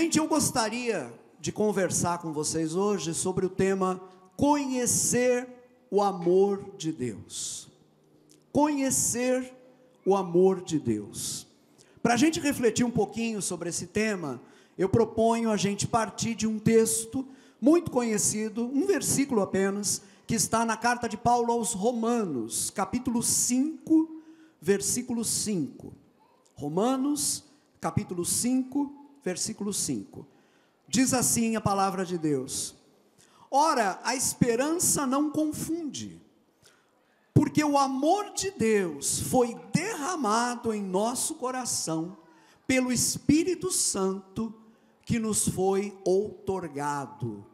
Gente, eu gostaria de conversar com vocês hoje sobre o tema conhecer o amor de Deus. Conhecer o amor de Deus. Para a gente refletir um pouquinho sobre esse tema, eu proponho a gente partir de um texto muito conhecido, um versículo apenas, que está na carta de Paulo aos Romanos, capítulo 5, versículo 5. Romanos, capítulo 5, versículo 5. Diz assim a palavra de Deus: ora, a esperança não confunde, porque o amor de Deus foi derramado em nosso coração pelo Espírito Santo que nos foi outorgado.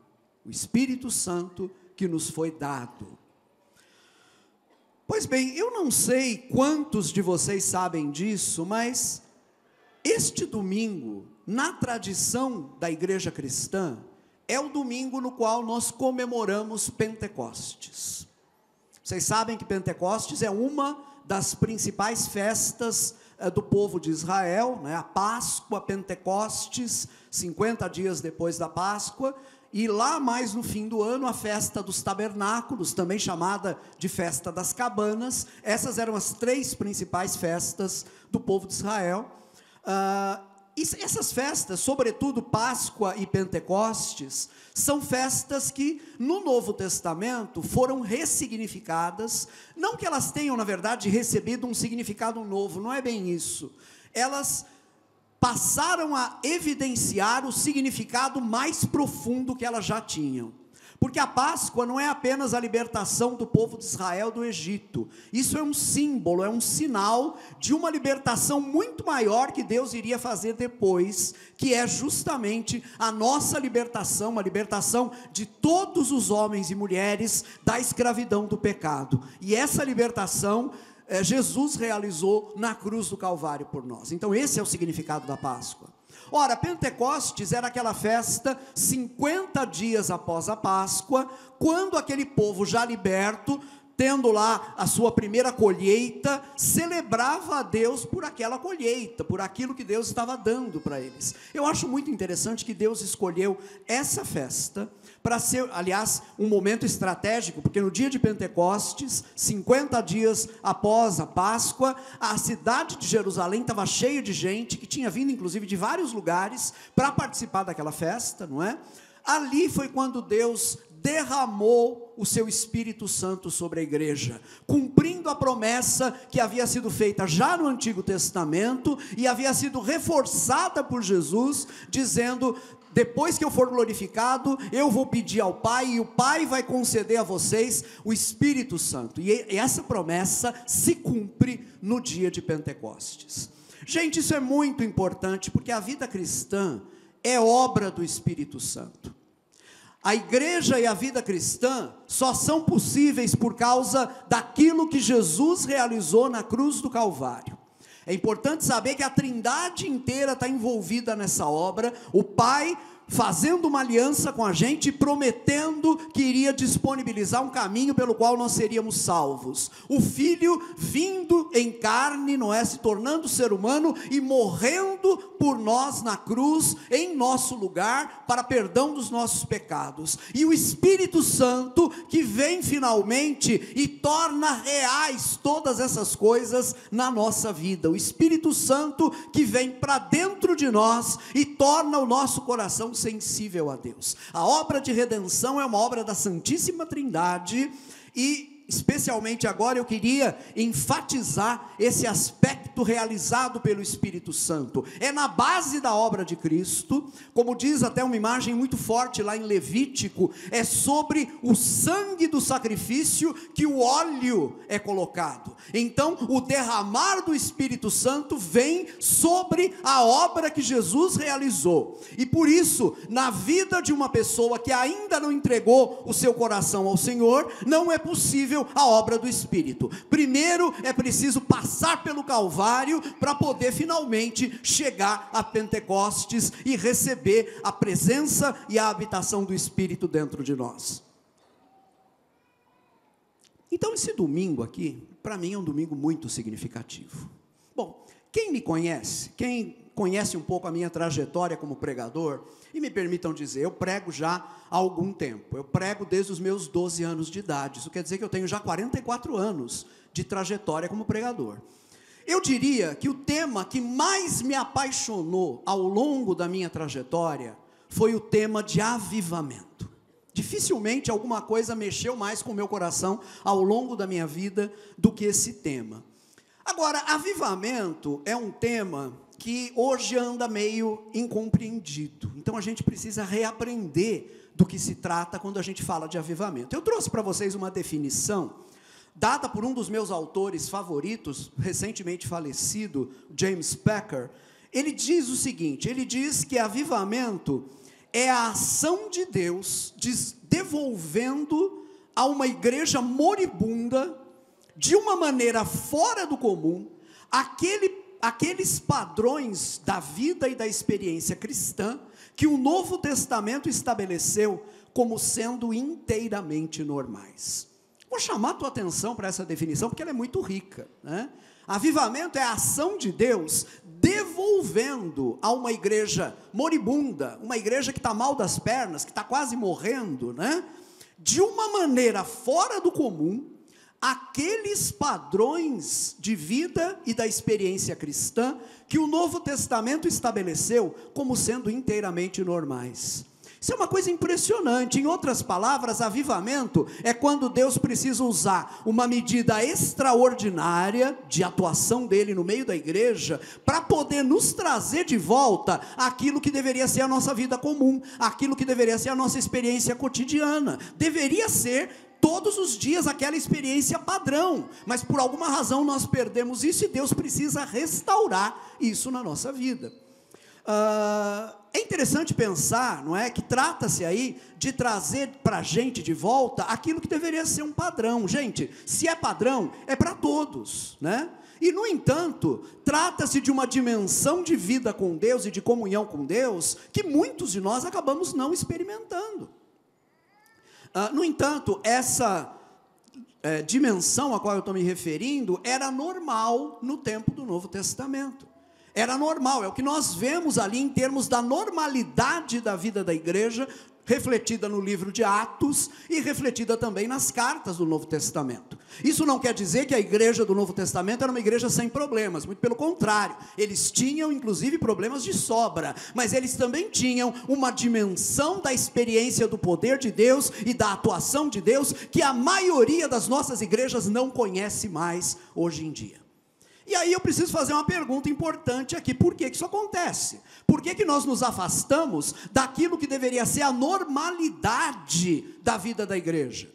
O Espírito Santo que nos foi dado. Pois bem, eu não sei quantos de vocês sabem disso, mas este domingo, na tradição da igreja cristã, é o domingo no qual nós comemoramos Pentecostes. Vocês sabem que Pentecostes é uma das principais festas do povo de Israel, né? A Páscoa, Pentecostes, 50 dias depois da Páscoa, e lá mais no fim do ano, a festa dos tabernáculos, também chamada de festa das cabanas. Essas eram as três principais festas do povo de Israel. Essas festas, sobretudo Páscoa e Pentecostes, são festas que no Novo Testamento foram ressignificadas, não que elas tenham na verdade recebido um significado novo, não é bem isso, elas passaram a evidenciar o significado mais profundo que elas já tinham. Porque a Páscoa não é apenas a libertação do povo de Israel do Egito. Isso é um símbolo, é um sinal de uma libertação muito maior que Deus iria fazer depois, que é justamente a nossa libertação, a libertação de todos os homens e mulheres da escravidão do pecado. E essa libertação Jesus realizou na cruz do Calvário por nós. Então esse é o significado da Páscoa. Ora, Pentecostes era aquela festa 50 dias após a Páscoa, quando aquele povo já liberto, tendo lá a sua primeira colheita, celebrava a Deus por aquela colheita, por aquilo que Deus estava dando para eles. Eu acho muito interessante que Deus escolheu essa festa para ser, aliás, um momento estratégico, porque no dia de Pentecostes, 50 dias após a Páscoa, a cidade de Jerusalém estava cheia de gente, que tinha vindo inclusive de vários lugares, para participar daquela festa, não é? Ali foi quando Deus derramou o seu Espírito Santo sobre a igreja, cumprindo a promessa que havia sido feita já no Antigo Testamento, e havia sido reforçada por Jesus, dizendo: depois que eu for glorificado, eu vou pedir ao Pai, e o Pai vai conceder a vocês o Espírito Santo. E essa promessa se cumpre no dia de Pentecostes. Gente, isso é muito importante, porque a vida cristã é obra do Espírito Santo. A igreja e a vida cristã só são possíveis por causa daquilo que Jesus realizou na cruz do Calvário. É importante saber que a Trindade inteira está envolvida nessa obra. O Pai fazendo uma aliança com a gente, prometendo que iria disponibilizar um caminho pelo qual nós seríamos salvos. O Filho vindo em carne, não é, se tornando ser humano e morrendo por nós na cruz, em nosso lugar, para perdão dos nossos pecados. E o Espírito Santo que vem finalmente e torna reais todas essas coisas na nossa vida. O Espírito Santo que vem para dentro de nós e torna o nosso coração sensível a Deus. A obra de redenção é uma obra da Santíssima Trindade, e especialmente agora eu queria enfatizar esse aspecto realizado pelo Espírito Santo. É na base da obra de Cristo, como diz até uma imagem muito forte lá em Levítico, é sobre o sangue do sacrifício que o óleo é colocado. Então o derramar do Espírito Santo vem sobre a obra que Jesus realizou, e por isso, na vida de uma pessoa que ainda não entregou o seu coração ao Senhor, não é possível a obra do Espírito. Primeiro é preciso passar pelo Calvário para poder finalmente chegar a Pentecostes e receber a presença e a habitação do Espírito dentro de nós. Então esse domingo aqui, para mim é um domingo muito significativo. Bom, quem me conhece, quem conhece um pouco a minha trajetória como pregador, e me permitam dizer, eu prego já há algum tempo, eu prego desde os meus 12 anos de idade, isso quer dizer que eu tenho já 44 anos de trajetória como pregador. Eu diria que o tema que mais me apaixonou ao longo da minha trajetória foi o tema de avivamento. Dificilmente alguma coisa mexeu mais com o meu coração ao longo da minha vida do que esse tema. Agora, avivamento é um tema que hoje anda meio incompreendido. Então a gente precisa reaprender do que se trata quando a gente fala de avivamento. Eu trouxe para vocês uma definição dada por um dos meus autores favoritos, recentemente falecido, James Packer. Ele diz o seguinte, ele diz que avivamento é a ação de Deus devolvendo a uma igreja moribunda, de uma maneira fora do comum, aqueles padrões da vida e da experiência cristã que o Novo Testamento estabeleceu como sendo inteiramente normais. Vou chamar a tua atenção para essa definição, porque ela é muito rica, né? Avivamento é a ação de Deus devolvendo a uma igreja moribunda, uma igreja que está mal das pernas, que está quase morrendo, né? De uma maneira fora do comum, aqueles padrões de vida e da experiência cristã que o Novo Testamento estabeleceu como sendo inteiramente normais. Isso é uma coisa impressionante. Em outras palavras, avivamento é quando Deus precisa usar uma medida extraordinária de atuação dele no meio da igreja para poder nos trazer de volta aquilo que deveria ser a nossa vida comum, aquilo que deveria ser a nossa experiência cotidiana. Deveria ser todos os dias aquela experiência padrão, mas por alguma razão nós perdemos isso e Deus precisa restaurar isso na nossa vida. É interessante pensar, não é, que trata-se aí de trazer para a gente de volta aquilo que deveria ser um padrão. Gente, se é padrão, é para todos, né? E, no entanto, trata-se de uma dimensão de vida com Deus e de comunhão com Deus que muitos de nós acabamos não experimentando. No entanto, essa dimensão a qual eu estou me referindo era normal no tempo do Novo Testamento. Era normal, é o que nós vemos ali em termos da normalidade da vida da igreja, refletida no livro de Atos e refletida também nas cartas do Novo Testamento. Isso não quer dizer que a igreja do Novo Testamento era uma igreja sem problemas, muito pelo contrário, eles tinham inclusive problemas de sobra, mas eles também tinham uma dimensão da experiência do poder de Deus e da atuação de Deus que a maioria das nossas igrejas não conhece mais hoje em dia. E aí eu preciso fazer uma pergunta importante aqui, por que isso acontece? Por que nós nos afastamos daquilo que deveria ser a normalidade da vida da igreja?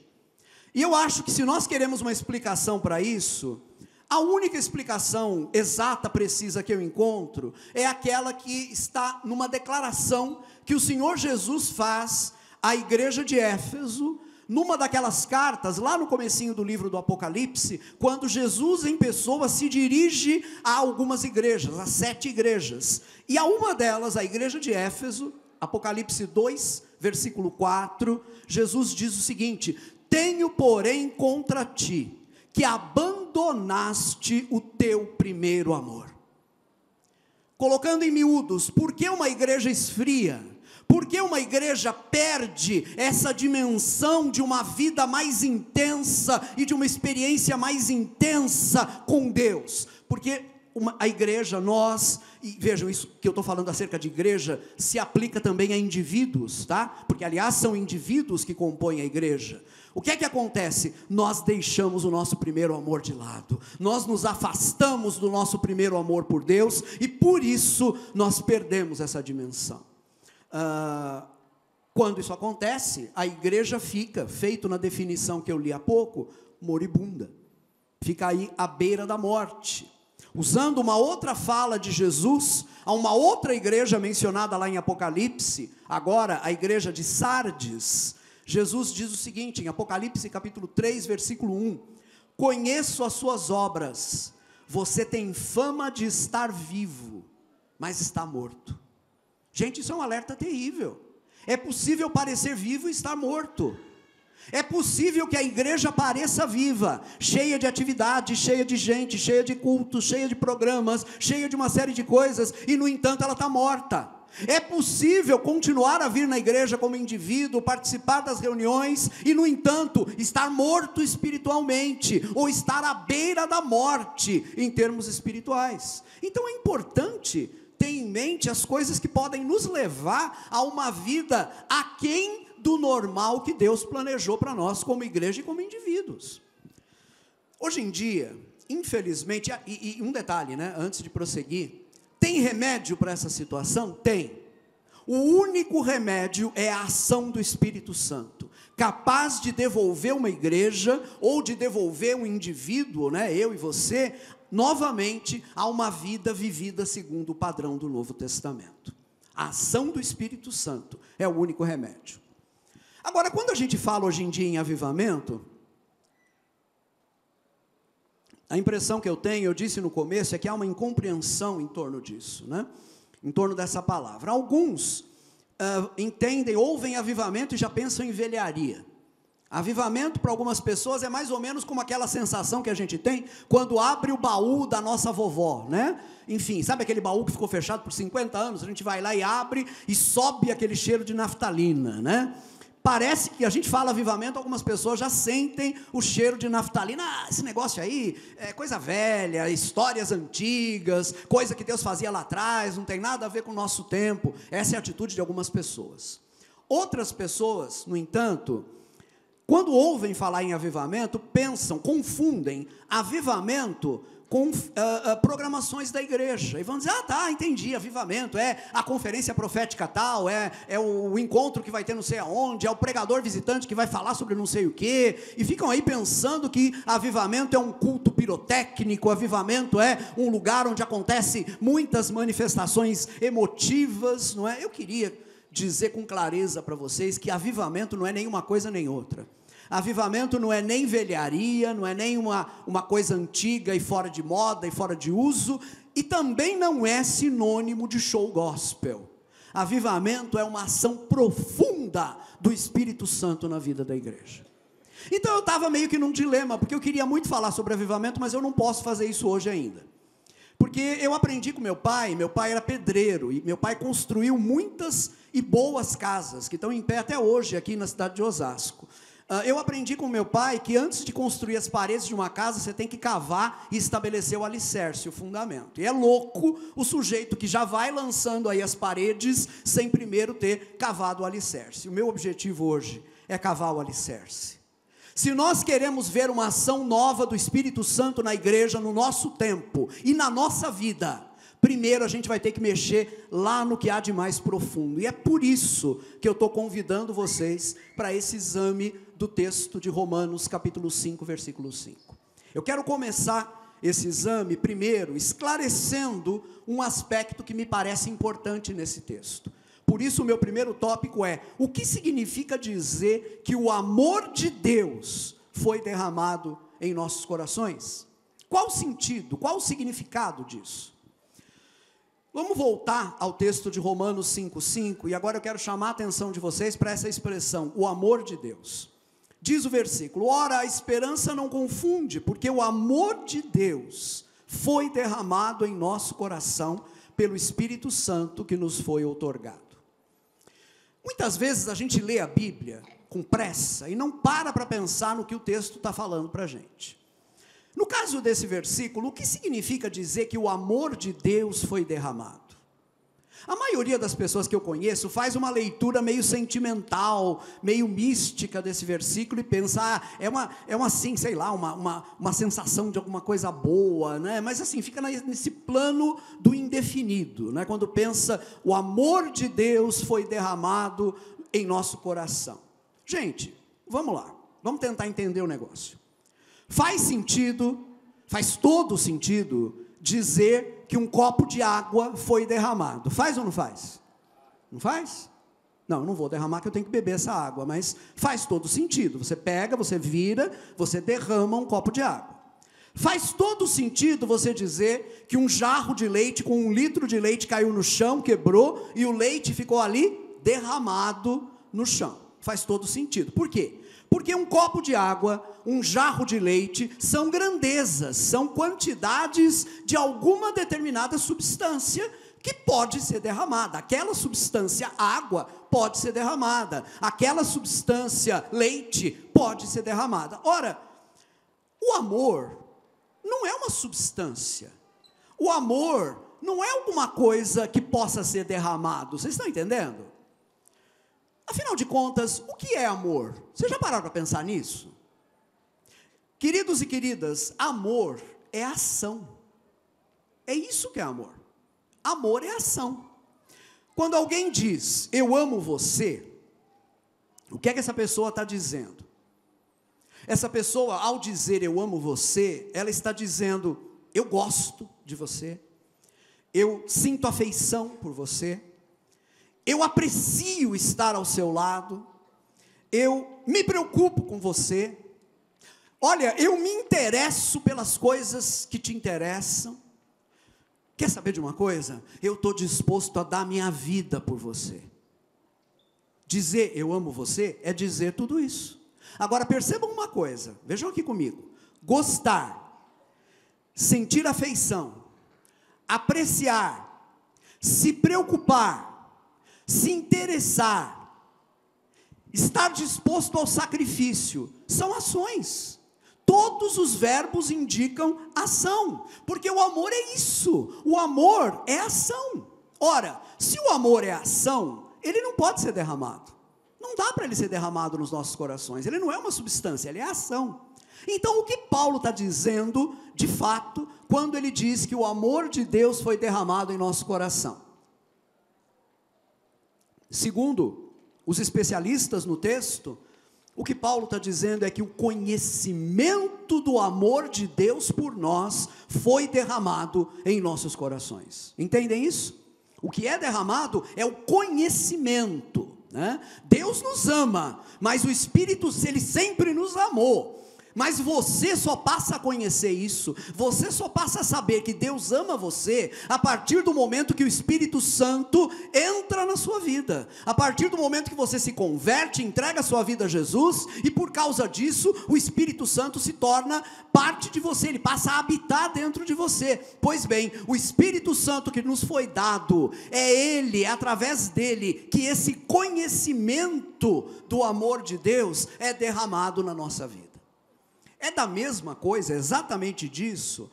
E eu acho que se nós queremos uma explicação para isso, a única explicação exata, precisa que eu encontro, é aquela que está numa declaração que o Senhor Jesus faz à igreja de Éfeso, numa daquelas cartas, lá no comecinho do livro do Apocalipse, quando Jesus em pessoa se dirige a algumas igrejas, a 7 igrejas, e a uma delas, a igreja de Éfeso, Apocalipse 2, versículo 4, Jesus diz o seguinte: tenho porém contra ti, que abandonaste o teu primeiro amor. Colocando em miúdos, por que uma igreja esfria? Por que uma igreja perde essa dimensão de uma vida mais intensa e de uma experiência mais intensa com Deus? Porque a igreja, nós, e vejam, isso que eu estou falando acerca de igreja, se aplica também a indivíduos, tá? Porque aliás são indivíduos que compõem a igreja. O que é que acontece? Nós deixamos o nosso primeiro amor de lado, nós nos afastamos do nosso primeiro amor por Deus, e por isso nós perdemos essa dimensão. Quando isso acontece, a igreja fica, feito na definição que eu li há pouco, moribunda, fica aí à beira da morte. Usando uma outra fala de Jesus, a uma outra igreja mencionada lá em Apocalipse, agora a igreja de Sardes, Jesus diz o seguinte, em Apocalipse capítulo 3, versículo 1, conheço as suas obras, você tem fama de estar vivo, mas está morto. Gente, isso é um alerta terrível. É possível parecer vivo e estar morto. É possível que a igreja pareça viva, cheia de atividade, cheia de gente, cheia de cultos, cheia de programas, cheia de uma série de coisas, e no entanto ela está morta. É possível continuar a vir na igreja como indivíduo, participar das reuniões, e no entanto estar morto espiritualmente, ou estar à beira da morte em termos espirituais. Então é importante ter em mente as coisas que podem nos levar a uma vida aquém do normal que Deus planejou para nós como igreja e como indivíduos. Hoje em dia, infelizmente, e um detalhe, né, antes de prosseguir, tem remédio para essa situação? Tem. O único remédio é a ação do Espírito Santo, capaz de devolver uma igreja, ou de devolver um indivíduo, né, eu e você, novamente a uma vida vivida segundo o padrão do Novo Testamento. A ação do Espírito Santo é o único remédio. Agora, quando a gente fala hoje em dia em avivamento, a impressão que eu tenho, eu disse no começo, é que há uma incompreensão em torno disso, né? Em torno dessa palavra. Alguns entendem, ouvem avivamento e já pensam em velharia. Avivamento para algumas pessoas é mais ou menos como aquela sensação que a gente tem quando abre o baú da nossa vovó, né? Enfim, sabe aquele baú que ficou fechado por 50 anos? A gente vai lá e abre e sobe aquele cheiro de naftalina, né? Parece que a gente fala avivamento, algumas pessoas já sentem o cheiro de naftalina. Esse negócio aí é coisa velha, histórias antigas, coisa que Deus fazia lá atrás, não tem nada a ver com o nosso tempo. Essa é a atitude de algumas pessoas. Outras pessoas, no entanto, quando ouvem falar em avivamento, pensam, confundem avivamento com programações da igreja, e vão dizer, tá, entendi, avivamento, é a conferência profética tal, é o encontro que vai ter não sei aonde, é o pregador visitante que vai falar sobre não sei o quê, e ficam aí pensando que avivamento é um culto pirotécnico, avivamento é um lugar onde acontece muitas manifestações emotivas, não é? Eu queria dizer com clareza para vocês que avivamento não é nenhuma coisa nem outra. Avivamento não é nem velharia, não é nem uma coisa antiga e fora de moda e fora de uso, e também não é sinônimo de show gospel. Avivamento é uma ação profunda do Espírito Santo na vida da igreja. Então eu estava meio que num dilema, porque eu queria muito falar sobre avivamento, mas eu não posso fazer isso hoje ainda. Porque eu aprendi com meu pai era pedreiro, e meu pai construiu muitas e boas casas, que estão em pé até hoje aqui na cidade de Osasco. Eu aprendi com meu pai que antes de construir as paredes de uma casa, você tem que cavar e estabelecer o alicerce, o fundamento. E é louco o sujeito que já vai lançando aí as paredes, sem primeiro ter cavado o alicerce. O meu objetivo hoje é cavar o alicerce. Se nós queremos ver uma ação nova do Espírito Santo na igreja, no nosso tempo e na nossa vida, primeiro a gente vai ter que mexer lá no que há de mais profundo. E é por isso que eu estou convidando vocês para esse exame do texto de Romanos, capítulo 5, versículo 5. Eu quero começar esse exame, primeiro, esclarecendo um aspecto que me parece importante nesse texto. Por isso, o meu primeiro tópico é: o que significa dizer que o amor de Deus foi derramado em nossos corações? Qual o sentido, qual o significado disso? Vamos voltar ao texto de Romanos 5,5, e agora eu quero chamar a atenção de vocês para essa expressão, o amor de Deus. Diz o versículo: ora, a esperança não confunde, porque o amor de Deus foi derramado em nosso coração pelo Espírito Santo que nos foi outorgado. Muitas vezes a gente lê a Bíblia com pressa e não para pensar no que o texto está falando para a gente. No caso desse versículo, o que significa dizer que o amor de Deus foi derramado? A maioria das pessoas que eu conheço faz uma leitura meio sentimental, meio mística desse versículo e pensa, é uma assim, sei lá, uma sensação de alguma coisa boa, né? Mas assim, fica nesse plano do indefinido, né? Quando pensa, o amor de Deus foi derramado em nosso coração. Gente, vamos lá, vamos tentar entender o negócio. Faz sentido, faz todo sentido dizer que um copo de água foi derramado. Faz ou não faz? Não faz? Não, eu não vou derramar, que eu tenho que beber essa água, mas faz todo sentido. Você pega, você vira, você derrama um copo de água. Faz todo sentido você dizer que um jarro de leite com 1 litro de leite caiu no chão, quebrou, e o leite ficou ali derramado no chão. Faz todo sentido. Por quê? Porque um copo de água, um jarro de leite, são grandezas, são quantidades de alguma determinada substância que pode ser derramada. Aquela substância água pode ser derramada, aquela substância leite pode ser derramada. Ora, o amor não é uma substância, o amor não é alguma coisa que possa ser derramado. Vocês estão entendendo? Afinal de contas, o que é amor? Vocês já pararam para pensar nisso? Queridos e queridas, amor é ação. É isso que é amor. Amor é ação. Quando alguém diz, eu amo você, o que é que essa pessoa está dizendo? Essa pessoa, ao dizer eu amo você, ela está dizendo, eu gosto de você, eu sinto afeição por você, eu aprecio estar ao seu lado, eu me preocupo com você, olha, eu me interesso pelas coisas que te interessam. Quer saber de uma coisa? Eu estou disposto a dar minha vida por você. Dizer eu amo você é dizer tudo isso. Agora percebam uma coisa, vejam aqui comigo. Gostar, sentir afeição, apreciar, se preocupar, se interessar, estar disposto ao sacrifício, são ações. Todos os verbos indicam ação, porque o amor é isso, o amor é ação. Ora, se o amor é ação, ele não pode ser derramado, não dá para ele ser derramado nos nossos corações, ele não é uma substância, ele é ação. Então o que Paulo está dizendo, de fato, quando ele diz que o amor de Deus foi derramado em nosso coração? Segundo os especialistas no texto, o que Paulo está dizendo é que o conhecimento do amor de Deus por nós foi derramado em nossos corações. Entendem isso? O que é derramado é o conhecimento, né? Deus nos ama, mas o Espírito, ele sempre nos amou. Mas você só passa a conhecer isso, você só passa a saber que Deus ama você a partir do momento que o Espírito Santo entra na sua vida, a partir do momento que você se converte, entrega a sua vida a Jesus, e por causa disso, o Espírito Santo se torna parte de você, ele passa a habitar dentro de você. Pois bem, o Espírito Santo que nos foi dado, é através dele, que esse conhecimento do amor de Deus é derramado na nossa vida. É da mesma coisa, exatamente disso,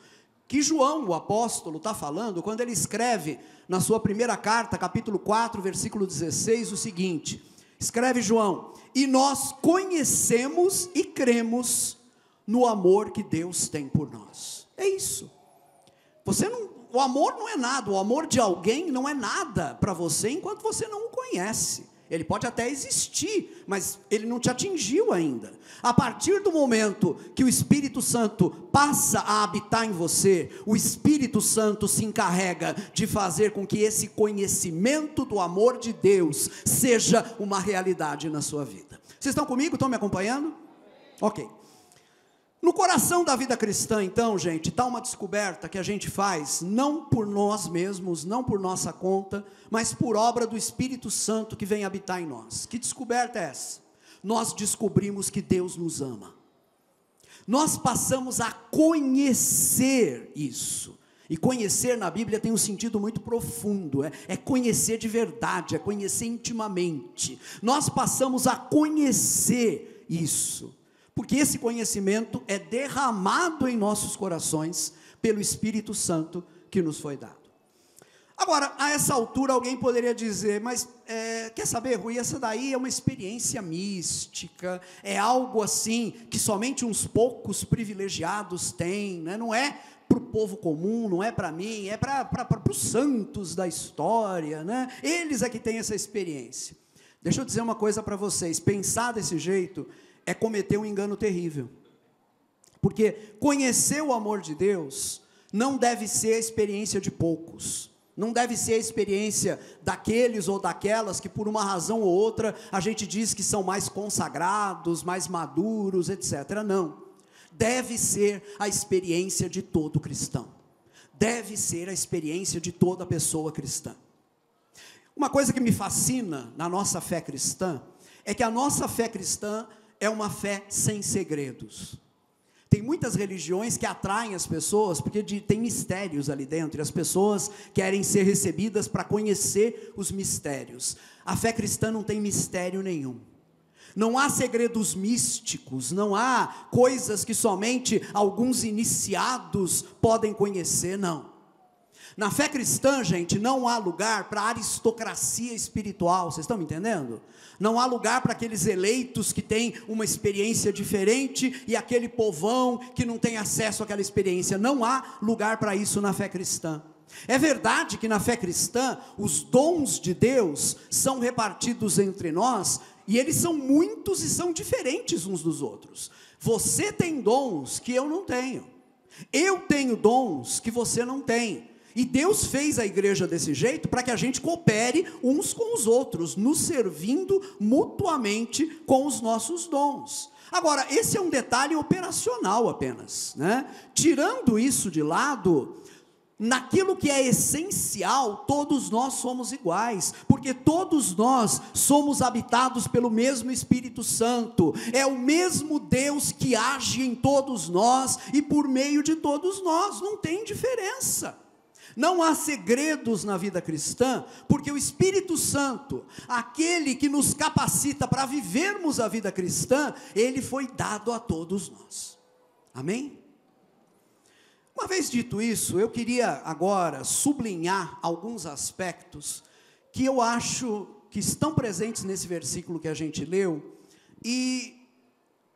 que João, o apóstolo, está falando, quando ele escreve na sua primeira carta, capítulo 4, versículo 16, o seguinte, escreve João, e nós conhecemos e cremos no amor que Deus tem por nós. É isso. O amor não é nada, o amor de alguém não é nada para você, enquanto você não o conhece. Ele pode até existir, mas ele não te atingiu ainda. A partir do momento que o Espírito Santo passa a habitar em você, o Espírito Santo se encarrega de fazer com que esse conhecimento do amor de Deus seja uma realidade na sua vida. Vocês estão comigo? Estão me acompanhando? Ok. No coração da vida cristã, então, gente, está uma descoberta que a gente faz, não por nós mesmos, não por nossa conta, mas por obra do Espírito Santo que vem habitar em nós. Que descoberta é essa? Nós descobrimos que Deus nos ama. Nós passamos a conhecer isso. E conhecer na Bíblia tem um sentido muito profundo, é conhecer de verdade, é conhecer intimamente. Nós passamos a conhecer isso. Porque esse conhecimento é derramado em nossos corações pelo Espírito Santo que nos foi dado. Agora, a essa altura alguém poderia dizer, mas quer saber, Rui, essa daí é uma experiência mística, é algo assim que somente uns poucos privilegiados têm, né? Não é para o povo comum, não é para mim, é para os santos da história, né? Eles é que têm essa experiência. Deixa eu dizer uma coisa para vocês, pensar desse jeito é cometer um engano terrível, porque conhecer o amor de Deus não deve ser a experiência de poucos, não deve ser a experiência daqueles ou daquelas que por uma razão ou outra a gente diz que são mais consagrados, mais maduros, etc. Não, deve ser a experiência de todo cristão, deve ser a experiência de toda pessoa cristã. Uma coisa que me fascina na nossa fé cristã, é que a nossa fé cristã, é uma fé sem segredos. Tem muitas religiões que atraem as pessoas, porque tem mistérios ali dentro, e as pessoas querem ser recebidas para conhecer os mistérios. A fé cristã não tem mistério nenhum. Não há segredos místicos, não há coisas que somente alguns iniciados podem conhecer, não. Na fé cristã, gente, não há lugar para aristocracia espiritual, vocês estão me entendendo? Não há lugar para aqueles eleitos que têm uma experiência diferente e aquele povão que não tem acesso àquela experiência. Não há lugar para isso na fé cristã. É verdade que na fé cristã, os dons de Deus são repartidos entre nós, e eles são muitos e são diferentes uns dos outros. Você tem dons que eu não tenho. Eu tenho dons que você não tem. E Deus fez a igreja desse jeito para que a gente coopere uns com os outros, nos servindo mutuamente com os nossos dons. Agora, esse é um detalhe operacional apenas, né? Tirando isso de lado, naquilo que é essencial, todos nós somos iguais, porque todos nós somos habitados pelo mesmo Espírito Santo, é o mesmo Deus que age em todos nós e por meio de todos nós, não tem diferença. Não há segredos na vida cristã, porque o Espírito Santo, aquele que nos capacita para vivermos a vida cristã, ele foi dado a todos nós. Amém? Uma vez dito isso, eu queria agora sublinhar alguns aspectos que eu acho que estão presentes nesse versículo que a gente leu, e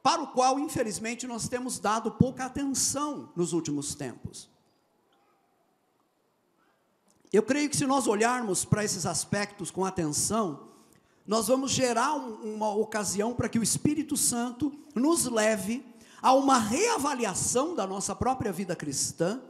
para o qual, infelizmente, nós temos dado pouca atenção nos últimos tempos. Eu creio que se nós olharmos para esses aspectos com atenção, nós vamos gerar uma ocasião para que o Espírito Santo nos leve a uma reavaliação da nossa própria vida cristã,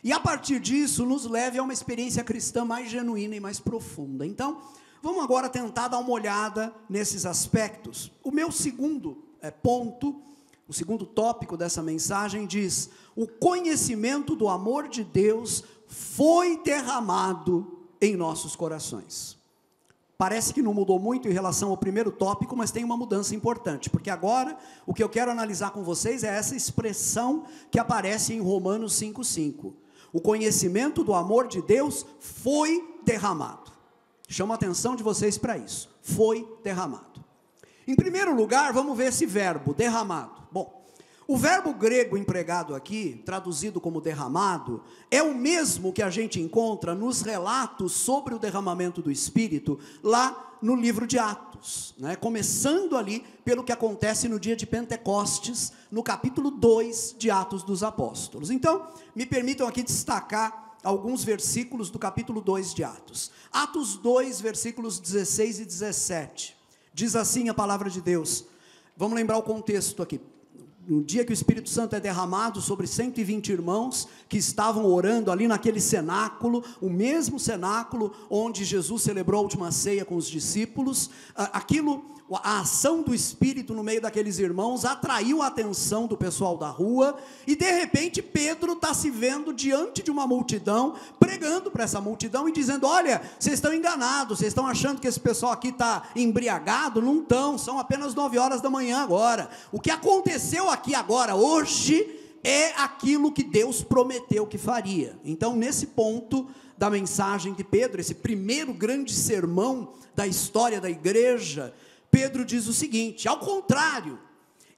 e a partir disso nos leve a uma experiência cristã mais genuína e mais profunda. Então, vamos agora tentar dar uma olhada nesses aspectos. O meu segundo ponto, o segundo tópico dessa mensagem diz: o conhecimento do amor de Deus foi derramado em nossos corações. Parece que não mudou muito em relação ao primeiro tópico, mas tem uma mudança importante, porque agora o que eu quero analisar com vocês é essa expressão que aparece em Romanos 5,5. O conhecimento do amor de Deus foi derramado. Chamo a atenção de vocês para isso. Foi derramado. Em primeiro lugar, vamos ver esse verbo, derramado. Bom, o verbo grego empregado aqui, traduzido como derramado, é o mesmo que a gente encontra nos relatos sobre o derramamento do Espírito, lá no livro de Atos, né? Começando ali pelo que acontece no dia de Pentecostes, no capítulo 2 de Atos dos Apóstolos. Então, me permitam aqui destacar alguns versículos do capítulo 2 de Atos. Atos 2, versículos 16 e 17. Diz assim a palavra de Deus. Vamos lembrar o contexto aqui. No dia que o Espírito Santo é derramado sobre 120 irmãos que estavam orando ali naquele cenáculo, o mesmo cenáculo onde Jesus celebrou a última ceia com os discípulos, a ação do Espírito no meio daqueles irmãos atraiu a atenção do pessoal da rua, e de repente Pedro está se vendo diante de uma multidão, pregando para essa multidão e dizendo: olha, vocês estão enganados, vocês estão achando que esse pessoal aqui está embriagado? Não estão, são apenas 9 horas da manhã agora. O que aconteceu aqui agora, hoje, é aquilo que Deus prometeu que faria. Então, nesse ponto da mensagem de Pedro, esse primeiro grande sermão da história da igreja, Pedro diz o seguinte: ao contrário,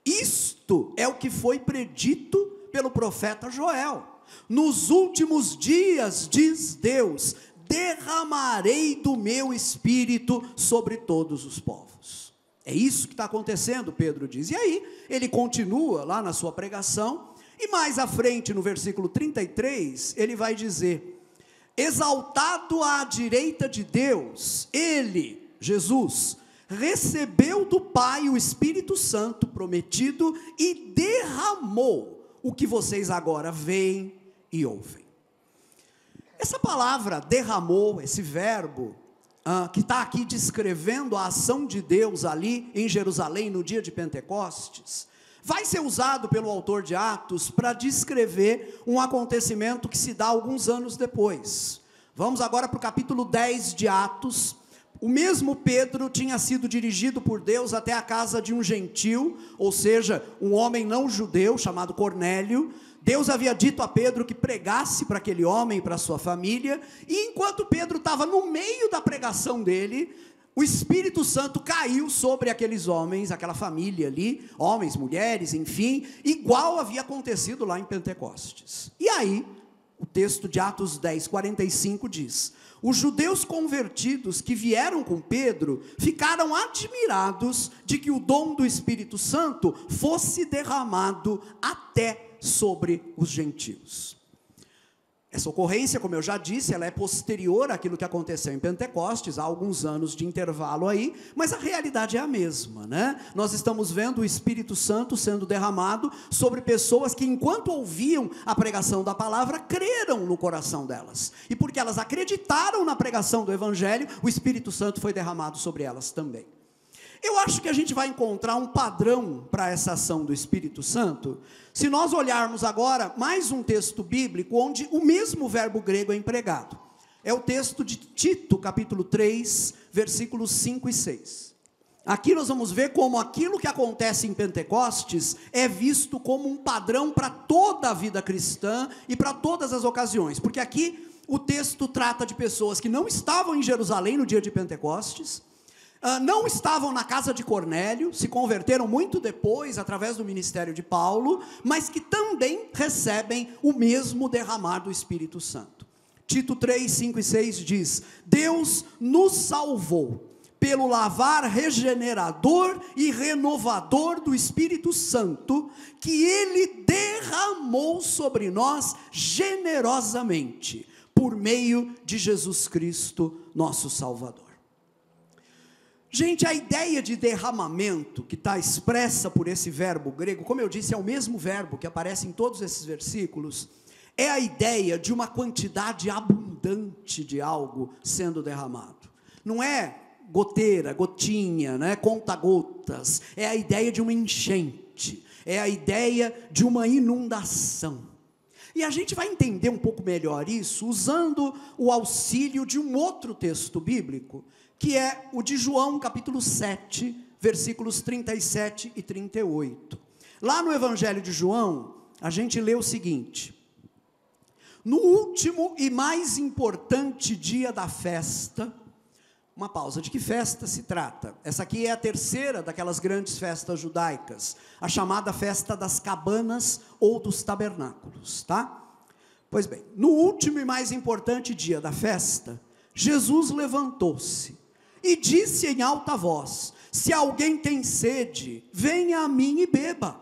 isto é o que foi predito pelo profeta Joel. Nos últimos dias, diz Deus, derramarei do meu espírito sobre todos os povos. É isso que está acontecendo, Pedro diz. E aí, ele continua lá na sua pregação, e mais à frente, no versículo 33, ele vai dizer: exaltado à direita de Deus, ele, Jesus, recebeu do Pai o Espírito Santo prometido e derramou o que vocês agora veem e ouvem. Essa palavra derramou, esse verbo, que está aqui descrevendo a ação de Deus ali em Jerusalém no dia de Pentecostes, vai ser usado pelo autor de Atos para descrever um acontecimento que se dá alguns anos depois. Vamos agora para o capítulo 10 de Atos, O mesmo Pedro tinha sido dirigido por Deus até a casa de um gentil, ou seja, um homem não judeu chamado Cornélio. Deus havia dito a Pedro que pregasse para aquele homem e para a sua família, e enquanto Pedro estava no meio da pregação dele, o Espírito Santo caiu sobre aqueles homens, aquela família ali, homens, mulheres, enfim, igual havia acontecido lá em Pentecostes. E aí, o texto de Atos 10, 45 diz: os judeus convertidos que vieram com Pedro ficaram admirados de que o dom do Espírito Santo fosse derramado até sobre os gentios. Essa ocorrência, como eu já disse, ela é posterior àquilo que aconteceu em Pentecostes, há alguns anos de intervalo aí, mas a realidade é a mesma, né? Nós estamos vendo o Espírito Santo sendo derramado sobre pessoas que, enquanto ouviam a pregação da palavra, creram no coração delas. E porque elas acreditaram na pregação do Evangelho, o Espírito Santo foi derramado sobre elas também. Eu acho que a gente vai encontrar um padrão para essa ação do Espírito Santo, se nós olharmos agora mais um texto bíblico, onde o mesmo verbo grego é empregado. É o texto de Tito, capítulo 3, versículos 5 e 6. Aqui nós vamos ver como aquilo que acontece em Pentecostes é visto como um padrão para toda a vida cristã e para todas as ocasiões, porque aqui o texto trata de pessoas que não estavam em Jerusalém no dia de Pentecostes, não estavam na casa de Cornélio, se converteram muito depois, através do ministério de Paulo, mas que também recebem o mesmo derramar do Espírito Santo. Tito 3, 5 e 6 diz: Deus nos salvou pelo lavar regenerador e renovador do Espírito Santo, que Ele derramou sobre nós generosamente, por meio de Jesus Cristo, nosso Salvador. Gente, a ideia de derramamento, que está expressa por esse verbo grego, como eu disse, é o mesmo verbo que aparece em todos esses versículos, é a ideia de uma quantidade abundante de algo sendo derramado. Não é goteira, gotinha, né, conta-gotas, é a ideia de uma enchente, é a ideia de uma inundação. E a gente vai entender um pouco melhor isso usando o auxílio de um outro texto bíblico, que é o de João, capítulo 7, versículos 37 e 38. Lá no Evangelho de João, a gente lê o seguinte: no último e mais importante dia da festa, uma pausa, de que festa se trata? Essa aqui é a terceira daquelas grandes festas judaicas, a chamada festa das cabanas ou dos tabernáculos, tá? Pois bem, no último e mais importante dia da festa, Jesus levantou-se e disse em alta voz: se alguém tem sede, venha a mim e beba.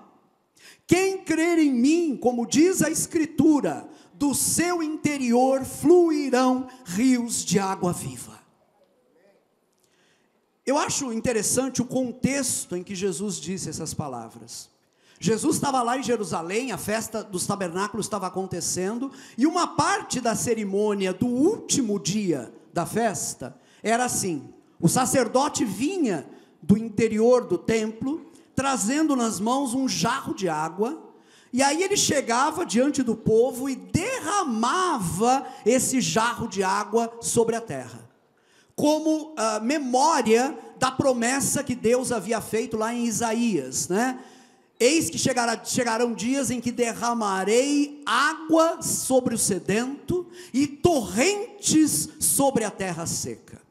Quem crer em mim, como diz a Escritura, do seu interior fluirão rios de água viva. Eu acho interessante o contexto em que Jesus disse essas palavras. Jesus estava lá em Jerusalém, a festa dos tabernáculos estava acontecendo, e uma parte da cerimônia do último dia da festa era assim: o sacerdote vinha do interior do templo, trazendo nas mãos um jarro de água, e aí ele chegava diante do povo e derramava esse jarro de água sobre a terra, como memória da promessa que Deus havia feito lá em Isaías, né? Eis que chegarão dias em que derramarei água sobre o sedento e torrentes sobre a terra seca.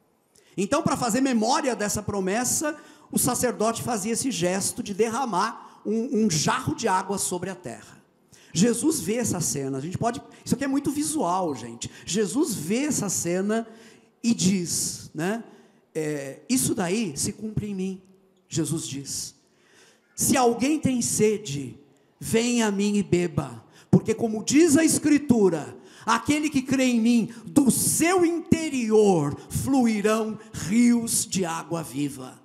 Então, para fazer memória dessa promessa, o sacerdote fazia esse gesto de derramar um jarro de água sobre a terra. Jesus vê essa cena, isso aqui é muito visual, gente. Jesus vê essa cena e diz, né? Isso daí se cumpre em mim, Jesus diz. Se alguém tem sede, venha a mim e beba, porque como diz a Escritura, aquele que crê em mim, do seu interior fluirão rios de água viva.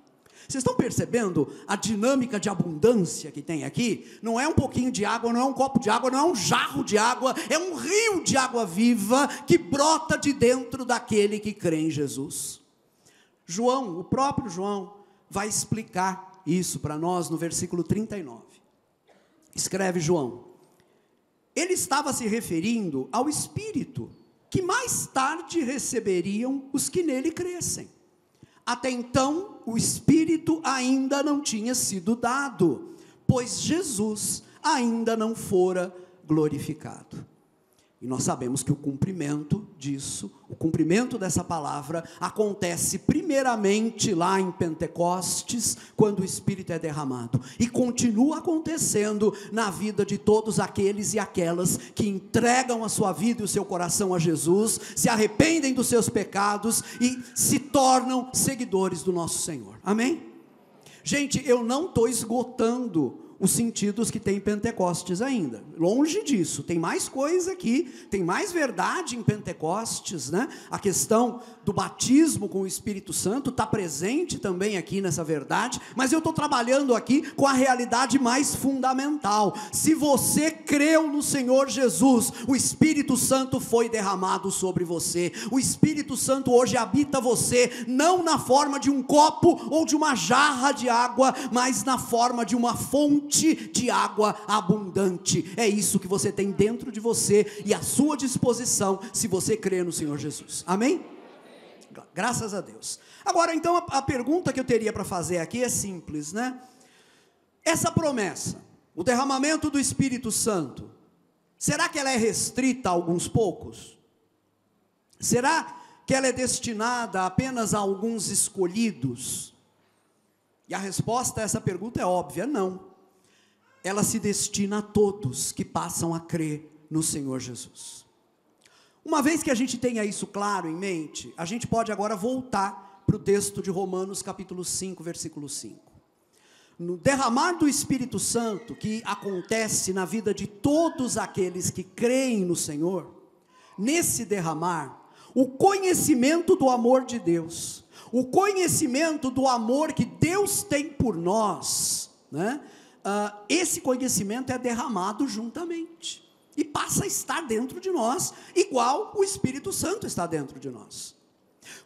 Vocês estão percebendo a dinâmica de abundância que tem aqui? Não é um pouquinho de água, não é um copo de água, não é um jarro de água, é um rio de água viva que brota de dentro daquele que crê em Jesus. João, o próprio João, vai explicar isso para nós no versículo 39. Escreve João: ele estava se referindo ao Espírito, que mais tarde receberiam os que nele crescem. Até então, o Espírito ainda não tinha sido dado, pois Jesus ainda não fora glorificado. E nós sabemos que o cumprimento disso, o cumprimento dessa palavra, acontece primeiramente lá em Pentecostes, quando o Espírito é derramado, e continua acontecendo na vida de todos aqueles e aquelas que entregam a sua vida e o seu coração a Jesus, se arrependem dos seus pecados e se tornam seguidores do nosso Senhor. Amém? Gente, eu não estou esgotando os sentidos que tem em Pentecostes ainda, longe disso, tem mais coisa aqui, tem mais verdade em Pentecostes, né? A questão do batismo com o Espírito Santo está presente também aqui nessa verdade, mas eu estou trabalhando aqui com a realidade mais fundamental. Se você creu no Senhor Jesus, o Espírito Santo foi derramado sobre você, o Espírito Santo hoje habita você, não na forma de um copo ou de uma jarra de água, mas na forma de uma fonte de água abundante. É isso que você tem dentro de você e à sua disposição, se você crê no Senhor Jesus. Amém? Graças a Deus. Agora então a pergunta que eu teria para fazer aqui é simples, né? Essa promessa, o derramamento do Espírito Santo, será que ela é restrita a alguns poucos? Será que ela é destinada apenas a alguns escolhidos? E a resposta a essa pergunta é óbvia: não. Ela se destina a todos que passam a crer no Senhor Jesus. Uma vez que a gente tenha isso claro em mente, a gente pode agora voltar para o texto de Romanos capítulo 5, versículo 5. No derramar do Espírito Santo, que acontece na vida de todos aqueles que creem no Senhor, nesse derramar, o conhecimento do amor de Deus, o conhecimento do amor que Deus tem por nós, né? Esse conhecimento é derramado juntamente e passa a estar dentro de nós, igual o Espírito Santo está dentro de nós.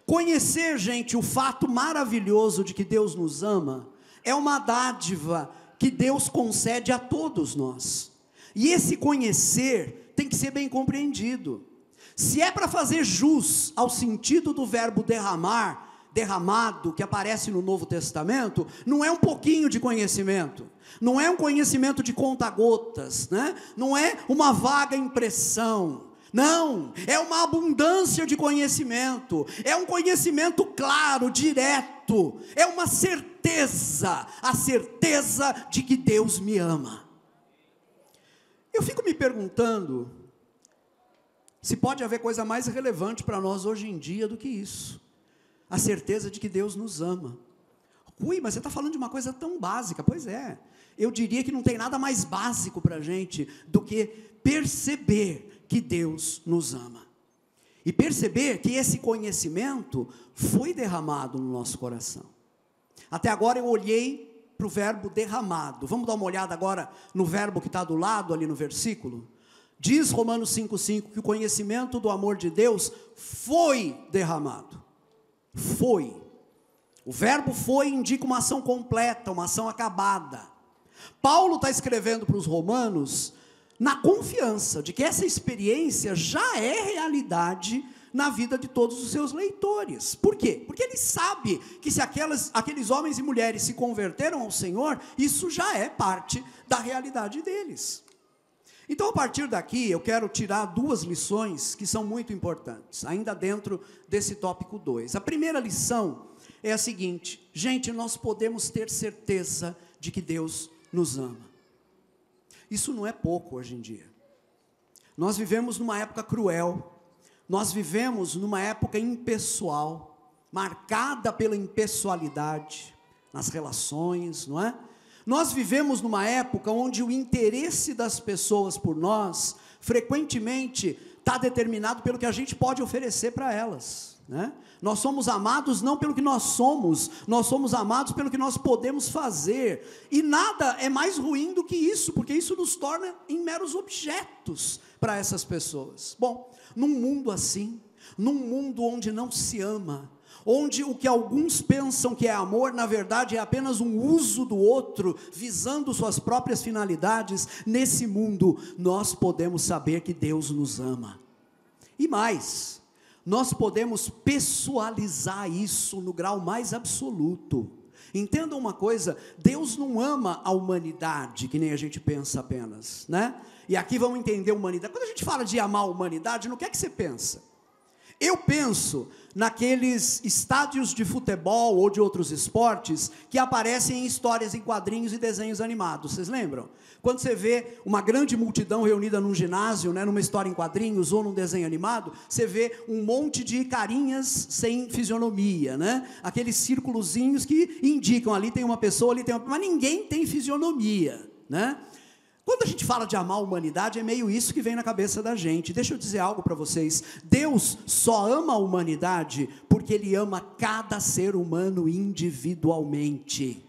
Conhecer, gente, o fato maravilhoso de que Deus nos ama, é uma dádiva que Deus concede a todos nós, e esse conhecer tem que ser bem compreendido. Se é para fazer jus ao sentido do verbo derramar, derramado, que aparece no Novo Testamento, não é um pouquinho de conhecimento, não é um conhecimento de conta-gotas, né? Não é uma vaga impressão, não, é uma abundância de conhecimento, é um conhecimento claro, direto, é uma certeza, a certeza de que Deus me ama. Eu fico me perguntando, se pode haver coisa mais relevante para nós hoje em dia do que isso, a certeza de que Deus nos ama. Ui, mas você está falando de uma coisa tão básica. Pois é, eu diria que não tem nada mais básico para a gente do que perceber que Deus nos ama, e perceber que esse conhecimento foi derramado no nosso coração. Até agora eu olhei para o verbo derramado, vamos dar uma olhada agora no verbo que está do lado ali no versículo. Diz Romanos 5,5 que o conhecimento do amor de Deus foi derramado. Foi. O verbo foi indica uma ação completa, uma ação acabada. Paulo está escrevendo para os romanos na confiança de que essa experiência já é realidade na vida de todos os seus leitores. Por quê? Porque ele sabe que se aqueles homens e mulheres se converteram ao Senhor, isso já é parte da realidade deles. Então, a partir daqui, eu quero tirar duas lições que são muito importantes, ainda dentro desse tópico 2. A primeira lição é a seguinte: gente, nós podemos ter certeza de que Deus nos ama. Isso não é pouco hoje em dia. Nós vivemos numa época cruel, nós vivemos numa época impessoal, marcada pela impessoalidade nas relações, não é? Nós vivemos numa época onde o interesse das pessoas por nós, frequentemente, está determinado pelo que a gente pode oferecer para elas, né? Nós somos amados não pelo que nós somos amados pelo que nós podemos fazer, e nada é mais ruim do que isso, porque isso nos torna em meros objetos para essas pessoas. Bom, num mundo assim, num mundo onde não se ama, onde o que alguns pensam que é amor, na verdade é apenas um uso do outro, visando suas próprias finalidades, nesse mundo nós podemos saber que Deus nos ama. E mais, nós podemos pessoalizar isso no grau mais absoluto. Entendam uma coisa, Deus não ama a humanidade, que nem a gente pensa apenas, né? E aqui vamos entender a humanidade. Quando a gente fala de amar a humanidade, no que é que você pensa? Eu penso naqueles estádios de futebol ou de outros esportes que aparecem em histórias em quadrinhos e desenhos animados, vocês lembram? Quando você vê uma grande multidão reunida num ginásio, né, numa história em quadrinhos ou num desenho animado, você vê um monte de carinhas sem fisionomia, né? Aqueles círculozinhos que indicam, ali tem uma pessoa, ali tem uma... mas ninguém tem fisionomia, né? Quando a gente fala de amar a humanidade, é meio isso que vem na cabeça da gente. Deixa eu dizer algo para vocês. Deus só ama a humanidade porque Ele ama cada ser humano individualmente.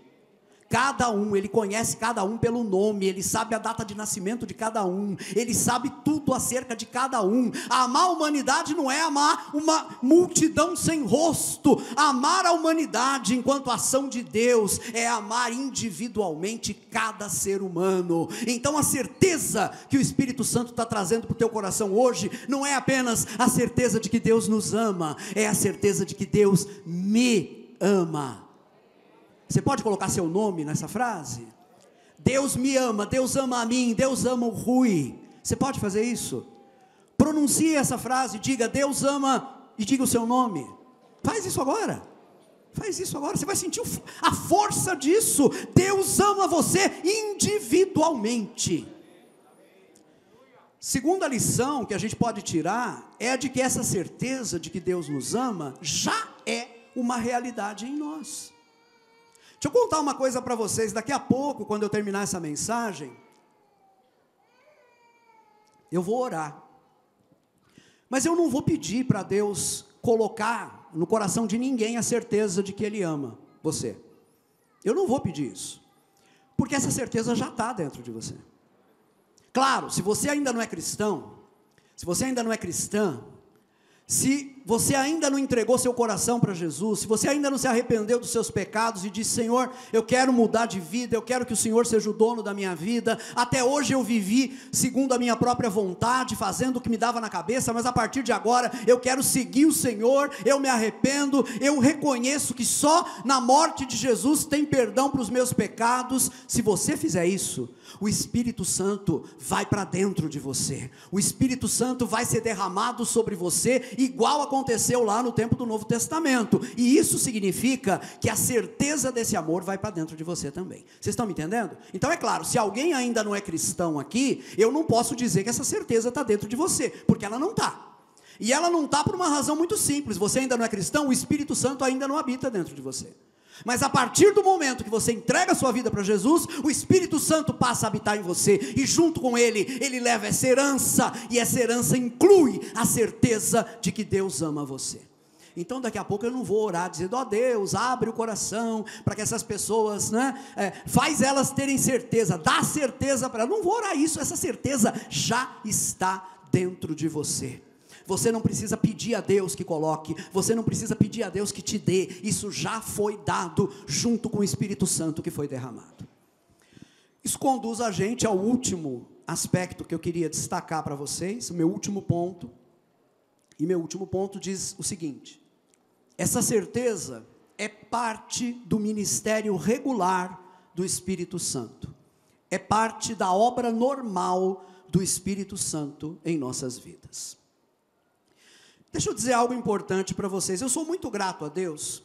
Cada um, Ele conhece cada um pelo nome, Ele sabe a data de nascimento de cada um, Ele sabe tudo acerca de cada um. Amar a humanidade não é amar uma multidão sem rosto. Amar a humanidade enquanto ação de Deus é amar individualmente cada ser humano. Então a certeza que o Espírito Santo está trazendo para o teu coração hoje, não é apenas a certeza de que Deus nos ama, é a certeza de que Deus me ama. Você pode colocar seu nome nessa frase? Deus me ama, Deus ama a mim, Deus ama o Rui. Você pode fazer isso? Pronuncie essa frase, diga Deus ama e diga o seu nome. Faz isso agora. Faz isso agora, você vai sentir a força disso. Deus ama você individualmente. Segunda lição que a gente pode tirar é a de que essa certeza de que Deus nos ama já é uma realidade em nós. Deixa eu contar uma coisa para vocês, daqui a pouco, quando eu terminar essa mensagem, eu vou orar, mas eu não vou pedir para Deus colocar no coração de ninguém a certeza de que Ele ama você. Eu não vou pedir isso, porque essa certeza já está dentro de você. Claro, se você ainda não é cristão, se você ainda não é cristã, se você ainda não entregou seu coração para Jesus, se você ainda não se arrependeu dos seus pecados e disse, Senhor, eu quero mudar de vida, eu quero que o Senhor seja o dono da minha vida, até hoje eu vivi segundo a minha própria vontade, fazendo o que me dava na cabeça, mas a partir de agora eu quero seguir o Senhor, eu me arrependo, eu reconheço que só na morte de Jesus tem perdão para os meus pecados. Se você fizer isso, o Espírito Santo vai para dentro de você, o Espírito Santo vai ser derramado sobre você, igual aconteceu lá no tempo do Novo Testamento, e isso significa que a certeza desse amor vai para dentro de você também. Vocês estão me entendendo? Então é claro, se alguém ainda não é cristão aqui, eu não posso dizer que essa certeza está dentro de você, porque ela não está, e ela não está por uma razão muito simples. Você ainda não é cristão, o Espírito Santo ainda não habita dentro de você. Mas a partir do momento que você entrega a sua vida para Jesus, o Espírito Santo passa a habitar em você, e junto com Ele, Ele leva essa herança, e essa herança inclui a certeza de que Deus ama você. Então daqui a pouco eu não vou orar dizendo, ó Deus, abre o coração, para que essas pessoas, né, faz elas terem certeza, dá certeza para elas. Não vou orar isso, essa certeza já está dentro de você. Você não precisa pedir a Deus que coloque, você não precisa pedir a Deus que te dê, isso já foi dado junto com o Espírito Santo que foi derramado. Isso conduz a gente ao último aspecto que eu queria destacar para vocês, o meu último ponto, e meu último ponto diz o seguinte: essa certeza é parte do ministério regular do Espírito Santo, é parte da obra normal do Espírito Santo em nossas vidas. Deixa eu dizer algo importante para vocês. Eu sou muito grato a Deus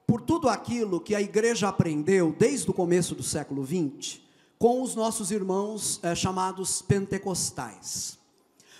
por tudo aquilo que a igreja aprendeu desde o começo do século XX com os nossos irmãos chamados pentecostais.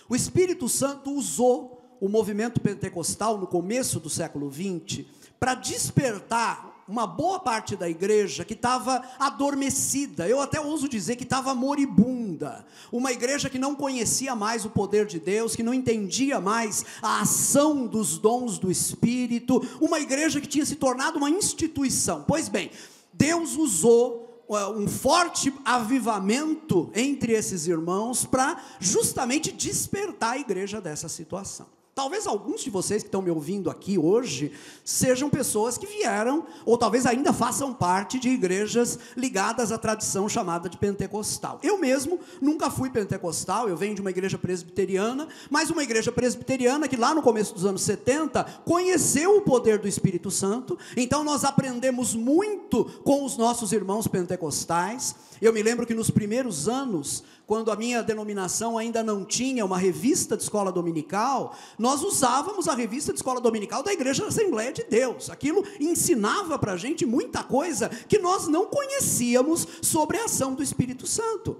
O Espírito Santo usou o movimento pentecostal no começo do século XX para despertar uma boa parte da igreja que estava adormecida, eu até ouso dizer que estava moribunda, uma igreja que não conhecia mais o poder de Deus, que não entendia mais a ação dos dons do Espírito, uma igreja que tinha se tornado uma instituição. Pois bem, Deus usou um forte avivamento entre esses irmãos para justamente despertar a igreja dessa situação. Talvez alguns de vocês que estão me ouvindo aqui hoje sejam pessoas que vieram, ou talvez ainda façam parte de igrejas ligadas à tradição chamada de pentecostal. Eu mesmo nunca fui pentecostal, eu venho de uma igreja presbiteriana, mas uma igreja presbiteriana que lá no começo dos anos 70 conheceu o poder do Espírito Santo. Então nós aprendemos muito com os nossos irmãos pentecostais. Eu me lembro que nos primeiros anos, quando a minha denominação ainda não tinha uma revista de escola dominical, nós usávamos a revista de escola dominical da Igreja da Assembleia de Deus. Aquilo ensinava para a gente muita coisa que nós não conhecíamos sobre a ação do Espírito Santo.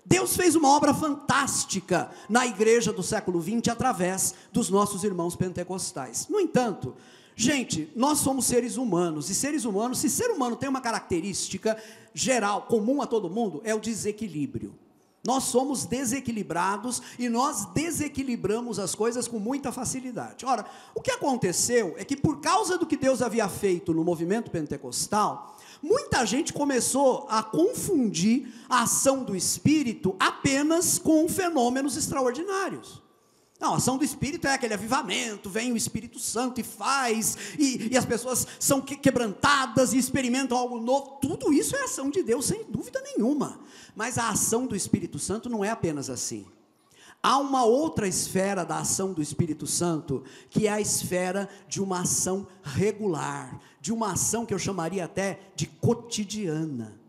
Deus fez uma obra fantástica na igreja do século XX através dos nossos irmãos pentecostais. No entanto, gente, nós somos seres humanos, e seres humanos, se ser humano tem uma característica geral, comum a todo mundo, é o desequilíbrio. Nós somos desequilibrados e nós desequilibramos as coisas com muita facilidade. Ora, o que aconteceu é que por causa do que Deus havia feito no movimento pentecostal, muita gente começou a confundir a ação do Espírito apenas com fenômenos extraordinários. Não, a ação do Espírito é aquele avivamento, vem o Espírito Santo e faz, e as pessoas são quebrantadas e experimentam algo novo. Tudo isso é ação de Deus, sem dúvida nenhuma. Mas a ação do Espírito Santo não é apenas assim. Há uma outra esfera da ação do Espírito Santo, que é a esfera de uma ação regular, de uma ação que eu chamaria até de cotidiana.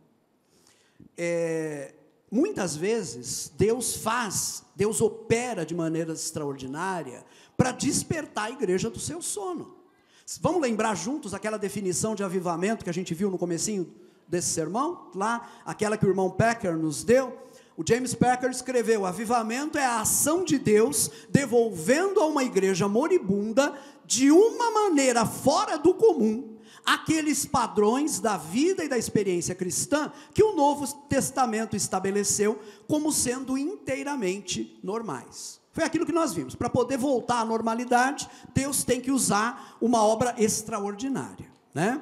Muitas vezes, Deus opera de maneira extraordinária para despertar a igreja do seu sono. Vamos lembrar juntos aquela definição de avivamento que a gente viu no comecinho desse sermão? Lá, aquela que o irmão Packer nos deu. O James Packer escreveu: avivamento é a ação de Deus devolvendo a uma igreja moribunda, de uma maneira fora do comum, aqueles padrões da vida e da experiência cristã que o Novo Testamento estabeleceu como sendo inteiramente normais. Foi aquilo que nós vimos. Para poder voltar à normalidade, Deus tem que usar uma obra extraordinária, né?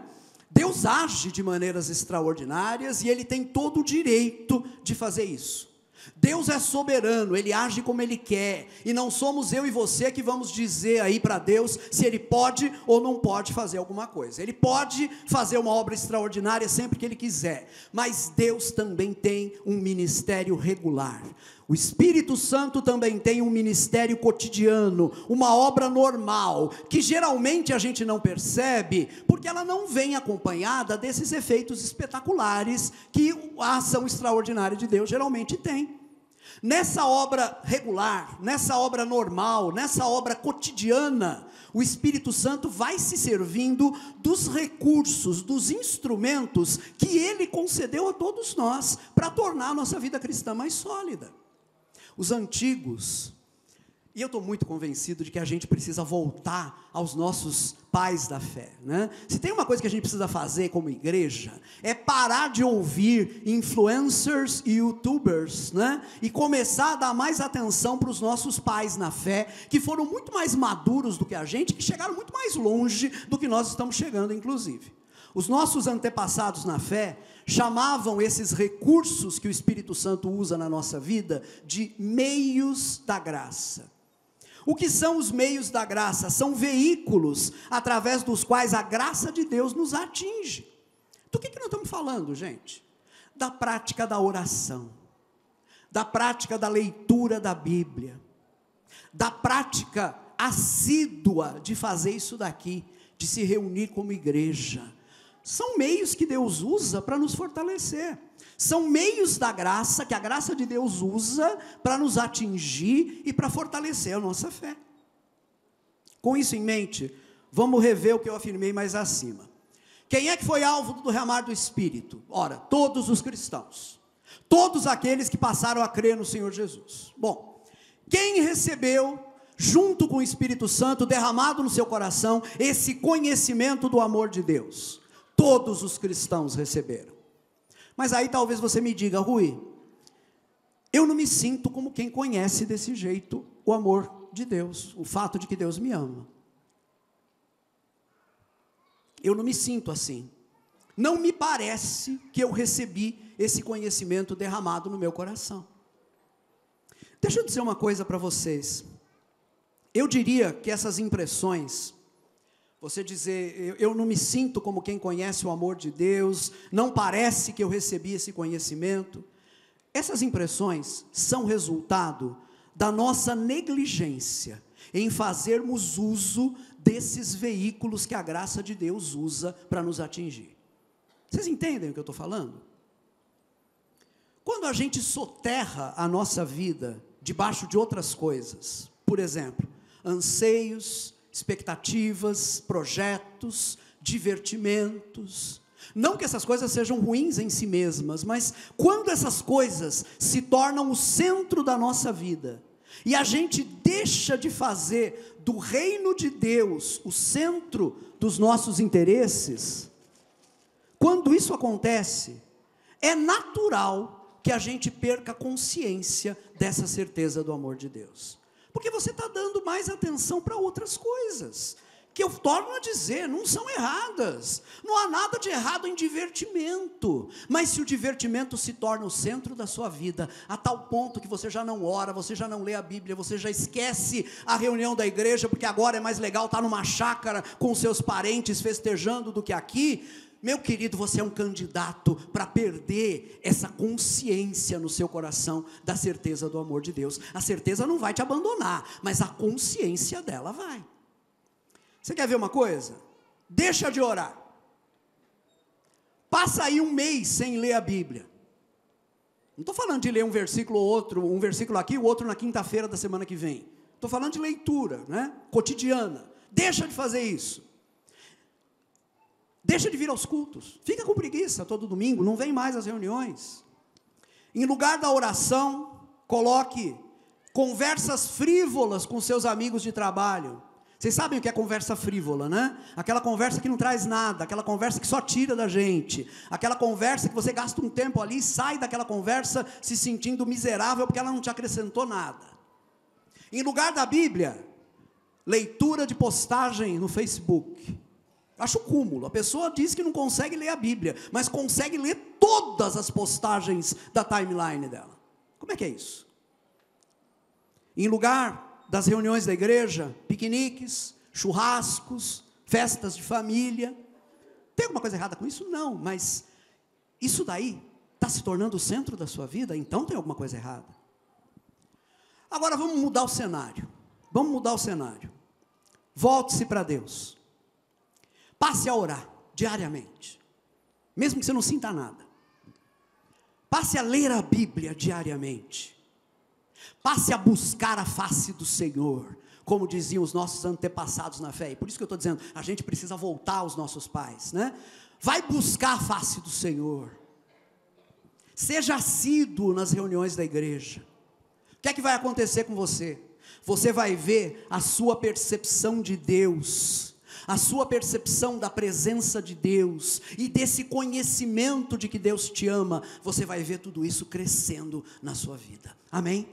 Deus age de maneiras extraordinárias e Ele tem todo o direito de fazer isso. Deus é soberano, Ele age como Ele quer, e não somos eu e você que vamos dizer aí para Deus se Ele pode ou não pode fazer alguma coisa. Ele pode fazer uma obra extraordinária sempre que Ele quiser, mas Deus também tem um ministério regular. O Espírito Santo também tem um ministério cotidiano, uma obra normal, que geralmente a gente não percebe, porque ela não vem acompanhada desses efeitos espetaculares que a ação extraordinária de Deus geralmente tem. Nessa obra regular, nessa obra normal, nessa obra cotidiana, o Espírito Santo vai se servindo dos recursos, dos instrumentos que Ele concedeu a todos nós, para tornar a nossa vida cristã mais sólida. Os antigos, e eu estou muito convencido de que a gente precisa voltar aos nossos pais da fé, né? Se tem uma coisa que a gente precisa fazer como igreja, é parar de ouvir influencers e youtubers, né? E começar a dar mais atenção para os nossos pais na fé, que foram muito mais maduros do que a gente, que chegaram muito mais longe do que nós estamos chegando, inclusive. Os nossos antepassados na fé chamavam esses recursos que o Espírito Santo usa na nossa vida de meios da graça. O que são os meios da graça? São veículos através dos quais a graça de Deus nos atinge. Do que nós estamos falando, gente? Da prática da oração, da prática da leitura da Bíblia, da prática assídua de fazer isso daqui, de se reunir como igreja. São meios que Deus usa para nos fortalecer. São meios da graça, que a graça de Deus usa para nos atingir e para fortalecer a nossa fé. Com isso em mente, vamos rever o que eu afirmei mais acima. Quem é que foi alvo do derramar do Espírito? Ora, todos os cristãos. Todos aqueles que passaram a crer no Senhor Jesus. Bom, quem recebeu, junto com o Espírito Santo, derramado no seu coração, esse conhecimento do amor de Deus? Todos os cristãos receberam. Mas aí talvez você me diga: Rui, eu não me sinto como quem conhece desse jeito o amor de Deus, o fato de que Deus me ama. Eu não me sinto assim. Não me parece que eu recebi esse conhecimento derramado no meu coração. Deixa eu dizer uma coisa para vocês. Eu diria que essas impressões, você dizer, eu não me sinto como quem conhece o amor de Deus, não parece que eu recebi esse conhecimento, essas impressões são resultado da nossa negligência em fazermos uso desses veículos que a graça de Deus usa para nos atingir. Vocês entendem o que eu estou falando? Quando a gente soterra a nossa vida debaixo de outras coisas, por exemplo, anseios, expectativas, projetos, divertimentos, não que essas coisas sejam ruins em si mesmas, mas quando essas coisas se tornam o centro da nossa vida, e a gente deixa de fazer do reino de Deus o centro dos nossos interesses, quando isso acontece, é natural que a gente perca consciência dessa certeza do amor de Deus. Porque você está dando mais atenção para outras coisas, que eu torno a dizer, não são erradas, não há nada de errado em divertimento, mas se o divertimento se torna o centro da sua vida, a tal ponto que você já não ora, você já não lê a Bíblia, você já esquece a reunião da igreja, porque agora é mais legal estar numa chácara com seus parentes festejando do que aqui, meu querido, você é um candidato para perder essa consciência no seu coração da certeza do amor de Deus. A certeza não vai te abandonar, mas a consciência dela vai. Você quer ver uma coisa? Deixa de orar. Passa aí um mês sem ler a Bíblia. Não estou falando de ler um versículo ou outro, um versículo aqui, o outro na quinta-feira da semana que vem. Estou falando de leitura, né? Cotidiana. Deixa de fazer isso. Deixa de vir aos cultos, fica com preguiça todo domingo, não vem mais às reuniões. Em lugar da oração, coloque conversas frívolas com seus amigos de trabalho. Vocês sabem o que é conversa frívola, né? Aquela conversa que não traz nada, aquela conversa que só tira da gente, aquela conversa que você gasta um tempo ali e sai daquela conversa se sentindo miserável porque ela não te acrescentou nada. Em lugar da Bíblia, leitura de postagem no Facebook. Acho cúmulo, a pessoa diz que não consegue ler a Bíblia, mas consegue ler todas as postagens da timeline dela. Como é que é isso? Em lugar das reuniões da igreja, piqueniques, churrascos, festas de família. Tem alguma coisa errada com isso? Não, mas isso daí está se tornando o centro da sua vida, então tem alguma coisa errada. Agora vamos mudar o cenário. Volte-se para Deus. Passe a orar diariamente, mesmo que você não sinta nada. Passe a ler a Bíblia diariamente. Passe a buscar a face do Senhor, como diziam os nossos antepassados na fé. E por isso que eu estou dizendo, a gente precisa voltar aos nossos pais, né? Vai buscar a face do Senhor. Seja assíduo nas reuniões da igreja. O que é que vai acontecer com você? Você vai ver a sua percepção de Deus, a sua percepção da presença de Deus e desse conhecimento de que Deus te ama, você vai ver tudo isso crescendo na sua vida. Amém?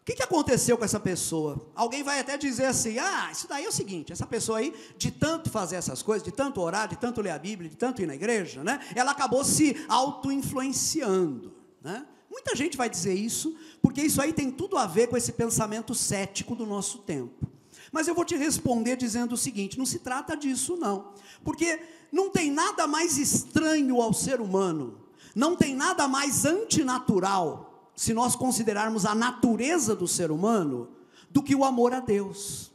O que aconteceu com essa pessoa? Alguém vai até dizer assim, isso daí é o seguinte, essa pessoa aí, de tanto fazer essas coisas, de tanto orar, de tanto ler a Bíblia, de tanto ir na igreja, né, ela acabou se auto-influenciando, né? Muita gente vai dizer isso, porque isso aí tem tudo a ver com esse pensamento cético do nosso tempo. Mas eu vou te responder dizendo o seguinte, não se trata disso não, porque não tem nada mais estranho ao ser humano, não tem nada mais antinatural, se nós considerarmos a natureza do ser humano, do que o amor a Deus.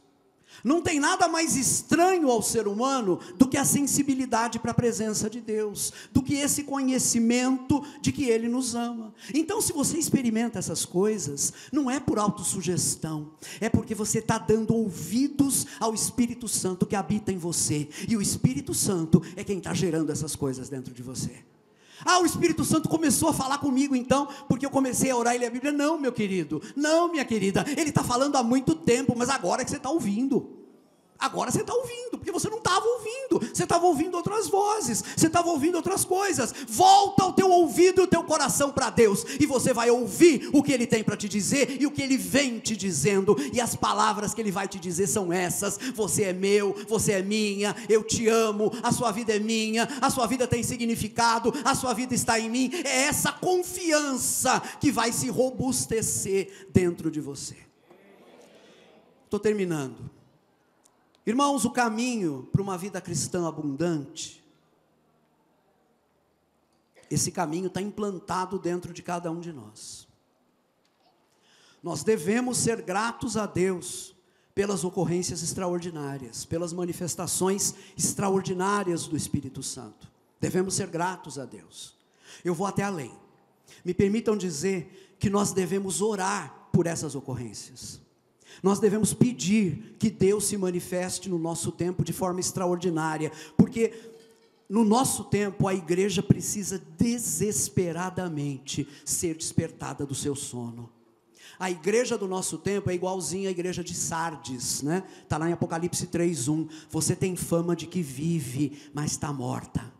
Não tem nada mais estranho ao ser humano do que a sensibilidade para a presença de Deus, do que esse conhecimento de que Ele nos ama. Então, se você experimenta essas coisas, não é por autossugestão, é porque você está dando ouvidos ao Espírito Santo que habita em você, e o Espírito Santo é quem está gerando essas coisas dentro de você. O Espírito Santo começou a falar comigo então, porque eu comecei a orar e ler a Bíblia. Não, meu querido, não, minha querida, Ele está falando há muito tempo, mas agora é que você está ouvindo. Agora você está ouvindo, porque você não estava ouvindo, você estava ouvindo outras vozes, você estava ouvindo outras coisas. Volta o teu ouvido e o teu coração para Deus, e você vai ouvir o que Ele tem para te dizer, e o que Ele vem te dizendo, e as palavras que Ele vai te dizer são essas: você é meu, você é minha, eu te amo, a sua vida é minha, a sua vida tem significado, a sua vida está em mim. É essa confiança que vai se robustecer dentro de você. Estou terminando. Irmãos, o caminho para uma vida cristã abundante, esse caminho está implantado dentro de cada um de nós. Nós devemos ser gratos a Deus pelas ocorrências extraordinárias, pelas manifestações extraordinárias do Espírito Santo. Devemos ser gratos a Deus. Eu vou até além. Me permitam dizer que nós devemos orar por essas ocorrências. Nós devemos pedir que Deus se manifeste no nosso tempo de forma extraordinária, porque no nosso tempo a igreja precisa desesperadamente ser despertada do seu sono. A igreja do nosso tempo é igualzinha à igreja de Sardes, né? Está lá em Apocalipse 3:1, você tem fama de que vive, mas está morta.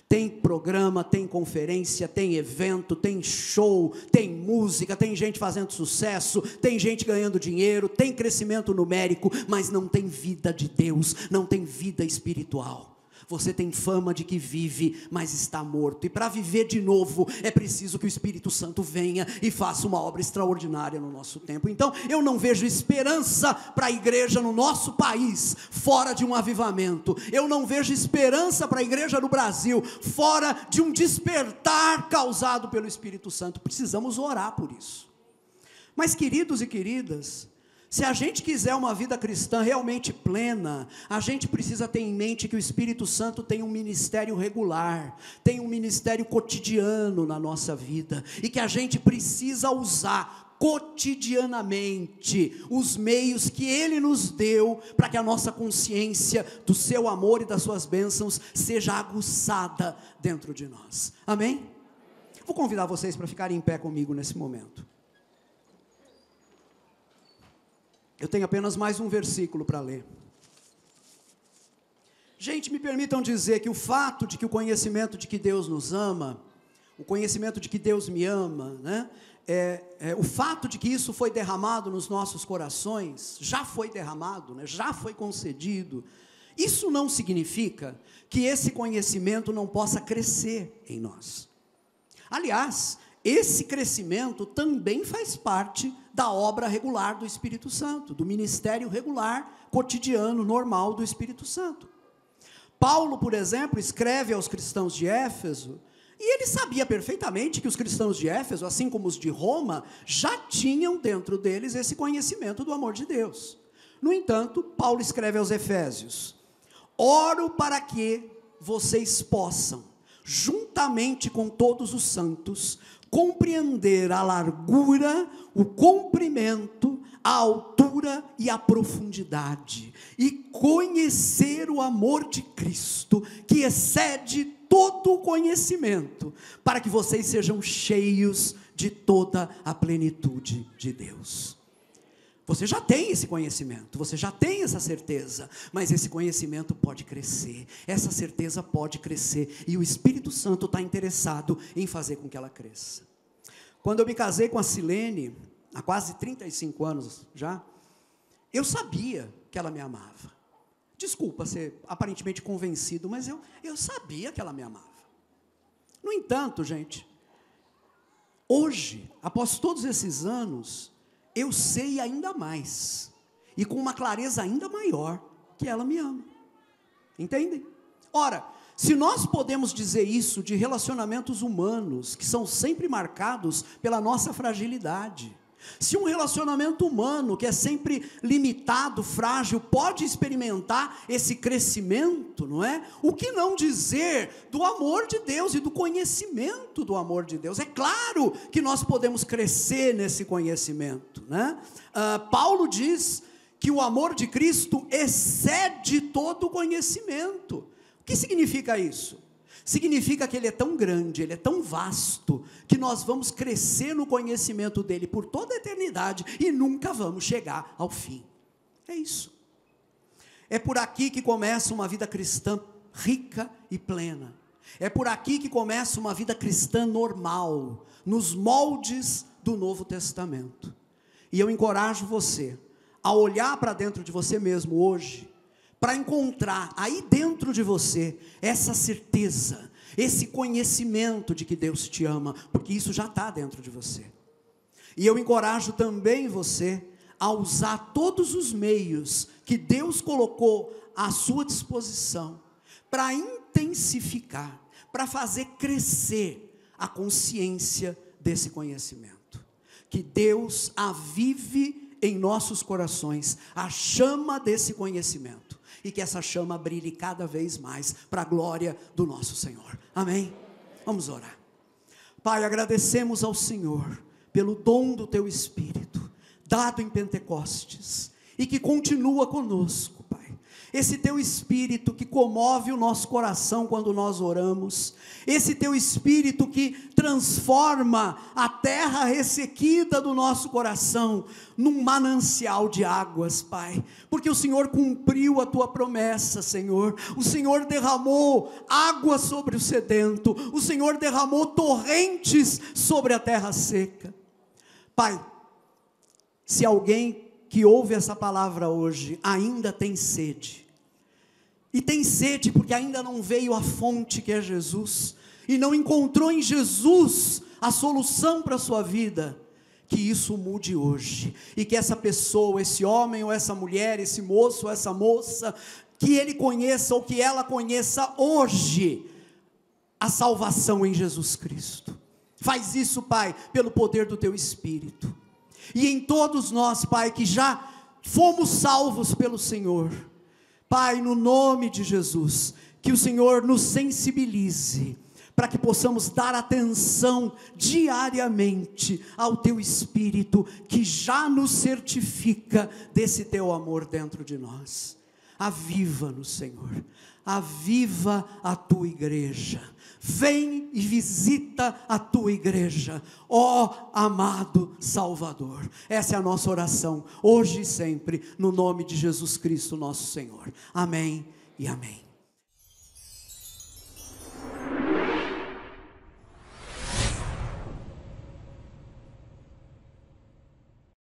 Tem programa, tem conferência, tem evento, tem show, tem música, tem gente fazendo sucesso, tem gente ganhando dinheiro, tem crescimento numérico, mas não tem vida de Deus, não tem vida espiritual. Você tem fama de que vive, mas está morto. E para viver de novo, é preciso que o Espírito Santo venha e faça uma obra extraordinária no nosso tempo. Então, eu não vejo esperança para a igreja no nosso país, fora de um avivamento. Eu não vejo esperança para a igreja no Brasil, fora de um despertar causado pelo Espírito Santo. Precisamos orar por isso. Mas, queridos e queridas, se a gente quiser uma vida cristã realmente plena, a gente precisa ter em mente que o Espírito Santo tem um ministério regular, tem um ministério cotidiano na nossa vida, e que a gente precisa usar cotidianamente os meios que Ele nos deu, para que a nossa consciência do seu amor e das suas bênçãos seja aguçada dentro de nós. Amém? Vou convidar vocês para ficarem em pé comigo nesse momento. Eu tenho apenas mais um versículo para ler. Gente, me permitam dizer que o fato de que o conhecimento de que Deus nos ama, o conhecimento de que Deus me ama, né, o fato de que isso foi derramado nos nossos corações, já foi derramado, né, já foi concedido, isso não significa que esse conhecimento não possa crescer em nós. Aliás, esse crescimento também faz parte da obra regular do Espírito Santo, do ministério regular, cotidiano, normal do Espírito Santo. Paulo, por exemplo, escreve aos cristãos de Éfeso, e ele sabia perfeitamente que os cristãos de Éfeso, assim como os de Roma, já tinham dentro deles esse conhecimento do amor de Deus. No entanto, Paulo escreve aos Efésios: oro para que vocês possam, juntamente com todos os santos, compreender a largura, o comprimento, a altura e a profundidade, e conhecer o amor de Cristo, que excede todo o conhecimento, para que vocês sejam cheios de toda a plenitude de Deus. Você já tem esse conhecimento, você já tem essa certeza, mas esse conhecimento pode crescer, essa certeza pode crescer, e o Espírito Santo está interessado em fazer com que ela cresça. Quando eu me casei com a Silene, há quase 35 anos já, eu sabia que ela me amava. Desculpa ser aparentemente convencido, mas eu sabia que ela me amava. No entanto, gente, hoje, após todos esses anos, eu sei ainda mais, e com uma clareza ainda maior, que ela me ama. Entendem? Ora, se nós podemos dizer isso de relacionamentos humanos, que são sempre marcados pela nossa fragilidade, se um relacionamento humano, que é sempre limitado, frágil, pode experimentar esse crescimento, não é? O que não dizer do amor de Deus e do conhecimento do amor de Deus? É claro que nós podemos crescer nesse conhecimento, né? Paulo diz que o amor de Cristo excede todo o conhecimento. O que significa isso? Significa que Ele é tão grande, Ele é tão vasto, que nós vamos crescer no conhecimento dEle por toda a eternidade, e nunca vamos chegar ao fim. É isso. É por aqui que começa uma vida cristã rica e plena. É por aqui que começa uma vida cristã normal, nos moldes do Novo Testamento. E eu encorajo você a olhar para dentro de você mesmo hoje, para encontrar aí dentro de você essa certeza, esse conhecimento de que Deus te ama, porque isso já está dentro de você. E eu encorajo também você a usar todos os meios que Deus colocou à sua disposição para intensificar, para fazer crescer a consciência desse conhecimento. Que Deus avive em nossos corações a chama desse conhecimento, e que essa chama brilhe cada vez mais para a glória do nosso Senhor. Amém? Vamos orar. Pai, agradecemos ao Senhor pelo dom do Teu Espírito, dado em Pentecostes, e que continua conosco, Pai. Esse Teu Espírito que comove o nosso coração quando nós oramos, esse Teu Espírito que transforma a terra ressequida do nosso coração num manancial de águas, Pai, porque o Senhor cumpriu a Tua promessa, Senhor. O Senhor derramou água sobre o sedento, o Senhor derramou torrentes sobre a terra seca. Pai, se alguém que ouve essa palavra hoje ainda tem sede, e tem sede porque ainda não veio à fonte que é Jesus, e não encontrou em Jesus a solução para a sua vida, que isso mude hoje, e que essa pessoa, esse homem ou essa mulher, esse moço ou essa moça, que ele conheça ou que ela conheça hoje a salvação em Jesus Cristo. Faz isso, Pai, pelo poder do Teu Espírito. E em todos nós, Pai, que já fomos salvos pelo Senhor, Pai, no nome de Jesus, que o Senhor nos sensibilize, para que possamos dar atenção diariamente ao Teu Espírito, que já nos certifica desse Teu amor dentro de nós. Aviva-nos, Senhor, aviva a Tua igreja. Vem e visita a Tua igreja, ó amado Salvador. Essa é a nossa oração, hoje e sempre, no nome de Jesus Cristo, nosso Senhor. Amém e amém.